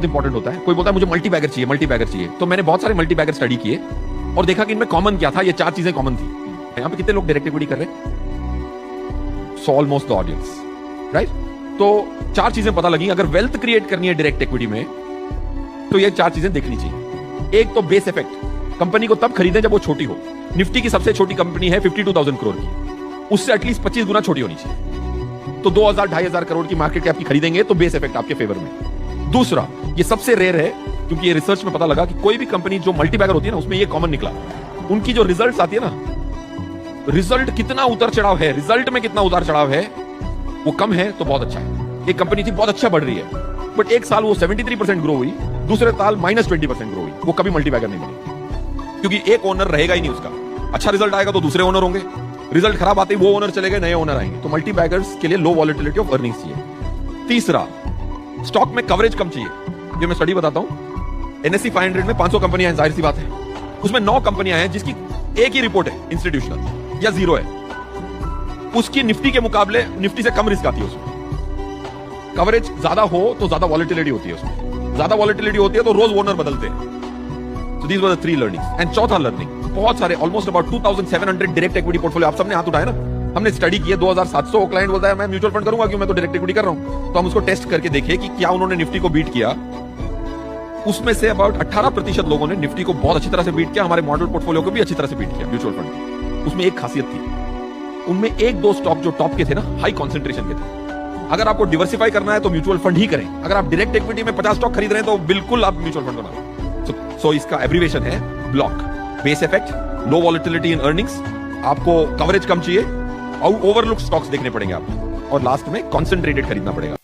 Important होता है। कोई बोलता है मुझे मल्टी बैगर चाहिए, मल्टी बैगर चाहिए, तो मैंने बहुत सारे मल्टी बैगर स्टडी किए और देखा कि इनमें कॉमन क्या था। ये 4 चीजें कॉमन थी। यहाँ पे कितने लोग डायरेक्ट इक्विटी कर रहे हैं? So almost the audience, right? तो 4 चीजें पता लगी। अगर वेल्थ क्रिएट करनी है डायरेक्ट इक्विटी में तो ये 4 चीजें देखनी चाहिए। एक तो बेस इफेक्ट, कंपनी को तब खरीदें जब वो छोटी हो। निफ्टी की सबसे छोटी कंपनी है 52,000 करोड़ की, उससे एटलीस्ट 25 गुना छोटी होनी चाहिए। तो 2,000-2,500 करोड़ की मार्केट कैप की खरीदेंगे तो बेस इफेक्ट आपके फेवर में। दूसरा, ये सबसे रेयर है क्योंकि ये रिसर्च में पता लगा कि कोई भी कंपनी जो मल्टी बैगर होती है ना, उसमें ये कॉमन निकला, उनकी जो रिजल्ट आती है ना, रिजल्ट कितना उतार चढ़ाव है, रिजल्ट में कितना उतार चढ़ाव है वो कम है तो बहुत अच्छा है। एक कंपनी थी बहुत अच्छा बढ़ रही है, बट एक साल वो 73% ग्रो हुई, दूसरे साल -20% ग्रो हुई, वो कभी मल्टी बैगर नहीं बनी क्योंकि एक ओनर रहेगा ही नहीं उसका। अच्छा रिजल्ट आएगा तो दूसरे ओनर होंगे, रिजल्ट खराब आते ही वो ओनर चले गए, नए ओनर आएंगे। तो मल्टी बैगर्स के लिए लो वॉलेटिलिटी ऑफ अर्निंग्स चाहिए। तीसरा, स्टॉक में कवरेज कम चाहिए। ये मैं स्टडी बताता हूं। NSE 500 में 500 कंपनियां हैं, जाहिर सी बात है, उसमें 9 कंपनियां हैं जिसकी एक ही रिपोर्ट है इंस्टीट्यूशनल या जीरो है। उसकी निफ्टी के मुकाबले निफ्टी से कम रिस्क आती है उसमें। कवरेज ज्यादा हो तो ज्यादा वॉलेटिलिटी होती है उसमें, ज्यादा वॉलेटिलिटी होती है तो रोज ओनर बदलते हैं। So these were the 3 learnings. And चौथा लर्निंग, बहुत सारे almost about 2700 direct equity portfolio, आप सबने हाथ उठाए ना, हमने स्टडी किया। 2700 क्लाइंट बोलता है मैं म्यूचुअल फंड करूंगा क्यों, मैं तो डायरेक्ट इक्विटी कर रहा हूं। तो हम उसको टेस्ट करके देखे कि क्या उन्होंने निफ्टी को बीट किया। उसमें से अबाउट 18% लोगों ने निफ्टी को बहुत अच्छी तरह से बीट किया, हमारे मॉडल पोर्टफोलियो को भी अच्छी तरह से बीट किया म्यूचुअल फंड। उसमें एक खासियत थी, उनमें 1-2 स्टॉक जो टॉप के थे ना, हाई कॉन्सेंट्रेशन के थे। अगर आपको डिवर्सिफाई करना है तो म्यूचुअल फंड ही करें। अगर आप डायरेक्ट इक्विटी में 50 स्टॉक खरीद रहे हैं तो बिल्कुल आप म्यूचुअल फंड बनाओ। सो इसका एब्रीवेशन है ब्लॉक, बेस इफेक्ट, लो वॉलेटिलिटी इन अर्निंग्स, आपको कवरेज कम चाहिए और ओवरलुक स्टॉक्स देखने पड़ेंगे आपको, और लास्ट में कॉन्सेंट्रेटेड खरीदना पड़ेगा।